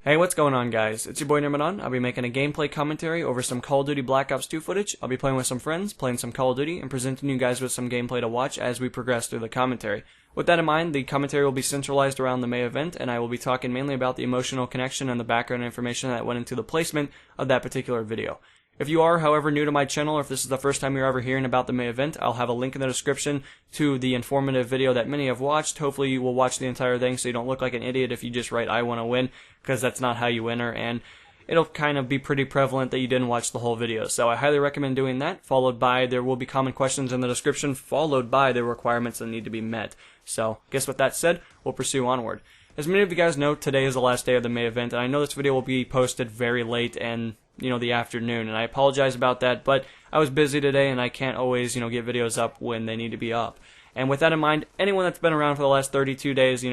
Hey, what's going on, guys? It's your boy Nirmadan. I'll be making a gameplay commentary over some Call of Duty Black Ops 2 footage. I'll be playing with some friends, playing some Call of Duty, and presenting you guys with some gameplay to watch as we progress through the commentary. With that in mind, the commentary will be centralized around the May event, and I will be talking mainly about the emotional connection and the background information that went into the placement of that particular video. If you are, however, new to my channel, or if this is the first time you're ever hearing about the May event, I'll have a link in the description to the informative video that many have watched. Hopefully you will watch the entire thing so you don't look like an idiot if you just write I want to win, because that's not how you enter, and it'll kind of be pretty prevalent that you didn't watch the whole video. So I highly recommend doing that, followed by there will be common questions in the description, followed by the requirements that need to be met. So, guess with that said, we'll pursue onward. As many of you guys know, today is the last day of the May event, and I know this video will be posted very late and the afternoon, and I apologize about that, but I was busy today and I can't always, get videos up when they need to be up. And with that in mind, anyone that's been around for the last 32 days,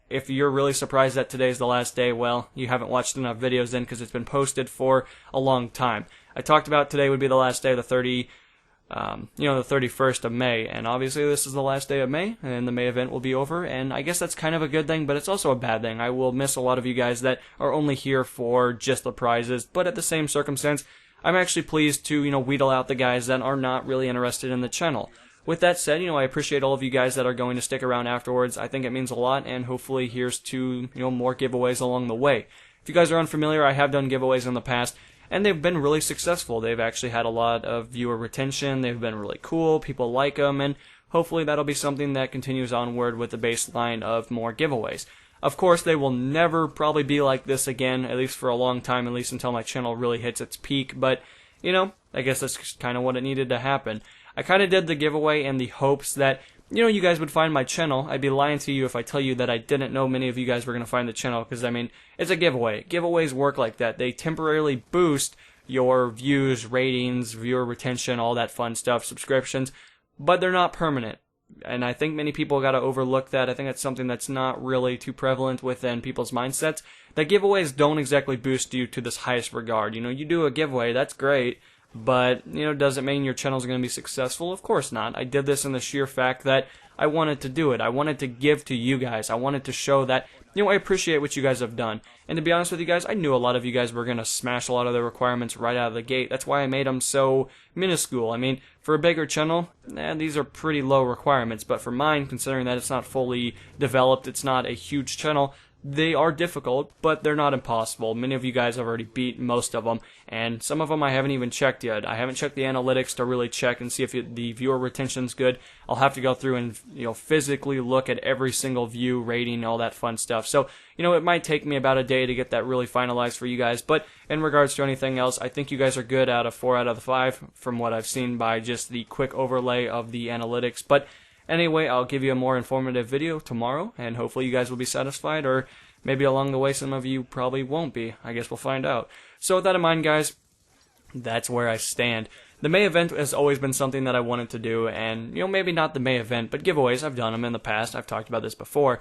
if you're really surprised that today's the last day, well, you haven't watched enough videos then, because it's been posted for a long time. I talked about today would be the last day of the 31st of May, and obviously this is the last day of May, and the May event will be over, and I guess that's kind of a good thing, but it's also a bad thing. I will miss a lot of you guys that are only here for just the prizes, but at the same circumstance, I'm actually pleased to, wheedle out the guys that are not really interested in the channel. With that said, I appreciate all of you guys that are going to stick around afterwards. I think it means a lot, and hopefully here's to, more giveaways along the way. If you guys are unfamiliar, I have done giveaways in the past, and they've been really successful. They've actually had a lot of viewer retention. They've been really cool. People like them, and hopefully that'll be something that continues onward with the baseline of more giveaways. Of course, they will never probably be like this again, at least for a long time, at least until my channel really hits its peak, but, I guess that's kind of what it needed to happen. I kind of did the giveaway in the hopes that, you guys would find my channel. I'd be lying to you if I tell you that I didn't know many of you guys were going to find the channel, because, it's a giveaway. Giveaways work like that. They temporarily boost your views, ratings, viewer retention, all that fun stuff, subscriptions, but they're not permanent. And I think many people got to overlook that. I think that's something that's not really too prevalent within people's mindsets. That giveaways don't exactly boost you to this highest regard. You do a giveaway, that's great. But, does it mean your channel's going to be successful? Of course not. I did this in the sheer fact that I wanted to do it. I wanted to give to you guys. I wanted to show that, I appreciate what you guys have done. And to be honest with you guys, I knew a lot of you guys were going to smash a lot of the requirements right out of the gate. That's why I made them so minuscule. For a bigger channel, these are pretty low requirements. But for mine, considering that it's not fully developed, it's not a huge channel, they are difficult, but they're not impossible. Many of you guys have already beat most of them, and some of them I haven't even checked yet. I haven't checked the analytics to really check and see if the viewer retention's good. I'll have to go through and physically look at every single view, rating, all that fun stuff. So, it might take me about a day to get that really finalized for you guys, but in regards to anything else, I think you guys are good out of 4 out of the 5 from what I've seen by just the quick overlay of the analytics. But anyway, I'll give you a more informative video tomorrow, and hopefully you guys will be satisfied, or maybe along the way some of you probably won't be. I guess we'll find out. So with that in mind, guys, that's where I stand. The May event has always been something that I wanted to do, and, maybe not the May event, but giveaways, I've done them in the past. I've talked about this before.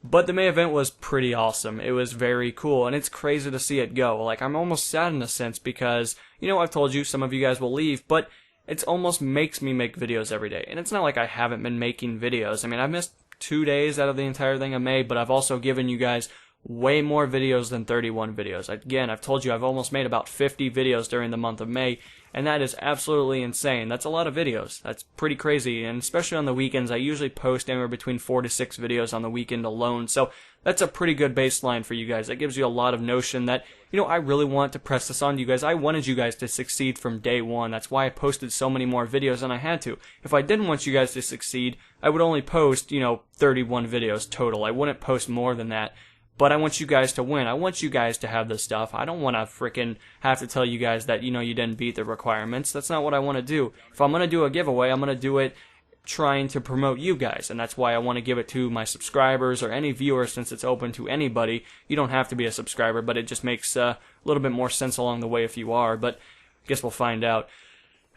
But the May event was pretty awesome. It was very cool, and it's crazy to see it go. I'm almost sad in a sense because, I've told you some of you guys will leave, but it almost makes me make videos every day. And it's not like I haven't been making videos. I've missed 2 days out of the entire thing of May, but I've also given you guys way more videos than 31 videos. Again, I've told you I've almost made about 50 videos during the month of May, and that is absolutely insane. That's a lot of videos. That's pretty crazy, and especially on the weekends, I usually post anywhere between 4 to 6 videos on the weekend alone, so that's a pretty good baseline for you guys. That gives you a lot of notion that, I really want to press this on you guys. I wanted you guys to succeed from day one. That's why I posted so many more videos than I had to. If I didn't want you guys to succeed, I would only post, 31 videos total. I wouldn't post more than that. But I want you guys to win. I want you guys to have this stuff. I don't want to frickin' have to tell you guys that, you didn't beat the requirements. That's not what I want to do. If I'm going to do a giveaway, I'm going to do it trying to promote you guys, and that's why I want to give it to my subscribers or any viewers, since it's open to anybody. You don't have to be a subscriber, but it just makes a little bit more sense along the way if you are, but I guess we'll find out.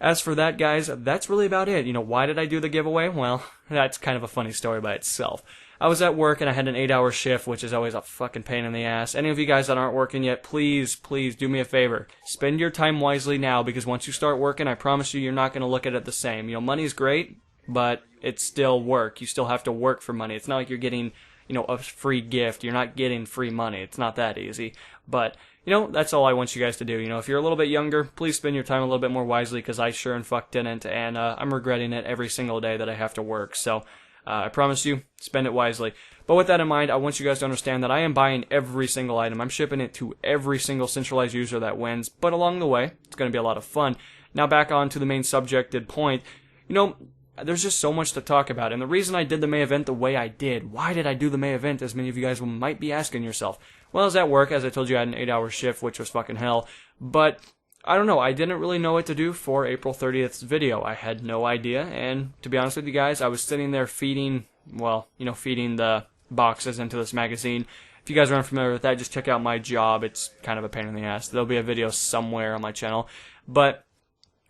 As for that, guys, that's really about it. Why did I do the giveaway? Well, that's kind of a funny story by itself. I was at work and I had an 8-hour shift, which is always a fucking pain in the ass. Any of you guys that aren't working yet, please do me a favor. Spend your time wisely now, because once you start working, I promise you, you're not going to look at it the same. Money's great, but it's still work. You still have to work for money. It's not like you're getting, a free gift. You're not getting free money. It's not that easy. But, that's all I want you guys to do. If you're a little bit younger, please spend your time a little bit more wisely, because I sure and fuck didn't, and I'm regretting it every single day that I have to work. So, I promise you, spend it wisely. But with that in mind, I want you guys to understand that I am buying every single item. I'm shipping it to every single centralized user that wins. But along the way, it's going to be a lot of fun. Now back on to the main subjected point. There's just so much to talk about. And the reason I did the May event the way I did, why did I do the May event, as many of you guys might be asking yourself. Well, I was at work, as I told you, I had an 8-hour shift, which was fucking hell. But I don't know, I didn't really know what to do for April 30th's video. I had no idea, and to be honest with you guys, I was sitting there feeding the boxes into this magazine. If you guys aren't familiar with that, just check out my job. It's kind of a pain in the ass. There'll be a video somewhere on my channel. But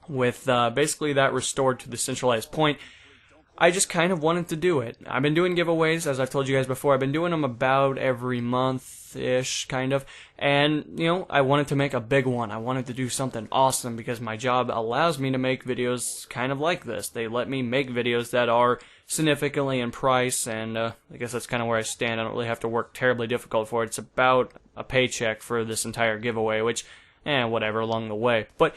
with basically that restored to the centralized point, I just kind of wanted to do it. I've been doing giveaways, as I've told you guys before. I've been doing them about every month-ish, kind of. And, I wanted to make a big one. I wanted to do something awesome because my job allows me to make videos kind of like this. They let me make videos that are significantly in price, and I guess that's kind of where I stand. I don't really have to work terribly difficult for it. It's about a paycheck for this entire giveaway, which, whatever, along the way. But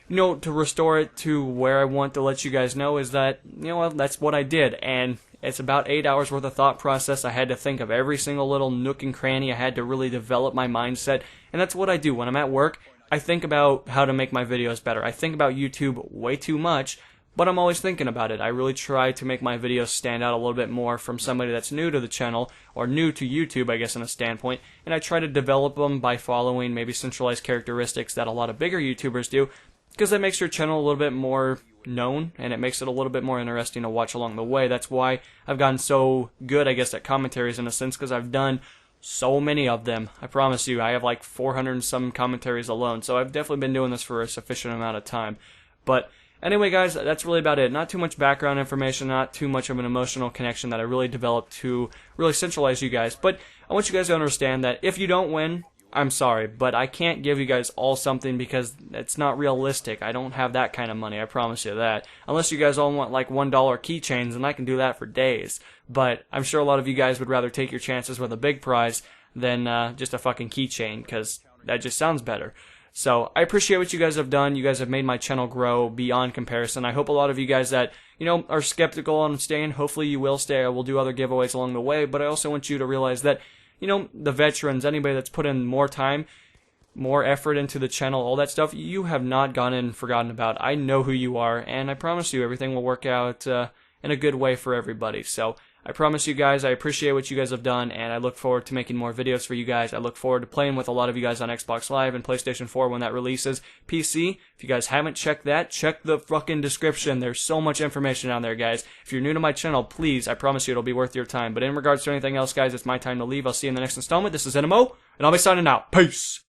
to restore it to where I want to let you guys know is that, that's what I did. And it's about 8 hours worth of thought process. I had to think of every single little nook and cranny. I had to really develop my mindset. And that's what I do. When I'm at work, I think about how to make my videos better. I think about YouTube way too much, but I'm always thinking about it. I really try to make my videos stand out a little bit more from somebody that's new to the channel, or new to YouTube, I guess, in a standpoint. And I try to develop them by following maybe centralized characteristics that a lot of bigger YouTubers do, because that makes your channel a little bit more known, and it makes it a little bit more interesting to watch along the way. That's why I've gotten so good, I guess, at commentaries in a sense, because I've done so many of them. I promise you, I have like 400 and some commentaries alone, so I've definitely been doing this for a sufficient amount of time. But anyway, guys, that's really about it. Not too much background information, not too much of an emotional connection that I really developed to really centralize you guys. But I want you guys to understand that if you don't win, I'm sorry, but I can't give you guys all something because it's not realistic. I don't have that kind of money, I promise you that. Unless you guys all want like $1 keychains, and I can do that for days. But I'm sure a lot of you guys would rather take your chances with a big prize than just a fucking keychain, because that just sounds better. So I appreciate what you guys have done. You guys have made my channel grow beyond comparison. I hope a lot of you guys that, are skeptical on staying, hopefully you will stay. I will do other giveaways along the way, but I also want you to realize that the veterans, anybody that's put in more time, more effort into the channel, all that stuff, you have not gone in and forgotten about. I know who you are, and I promise you everything will work out in a good way for everybody. So I promise you guys, I appreciate what you guys have done, and I look forward to making more videos for you guys. I look forward to playing with a lot of you guys on Xbox Live and PlayStation 4 when that releases. PC, if you guys haven't checked that, check the fucking description. There's so much information down there, guys. If you're new to my channel, please, I promise you it'll be worth your time. But in regards to anything else, guys, it's my time to leave. I'll see you in the next installment. This is NMO, and I'll be signing out. Peace!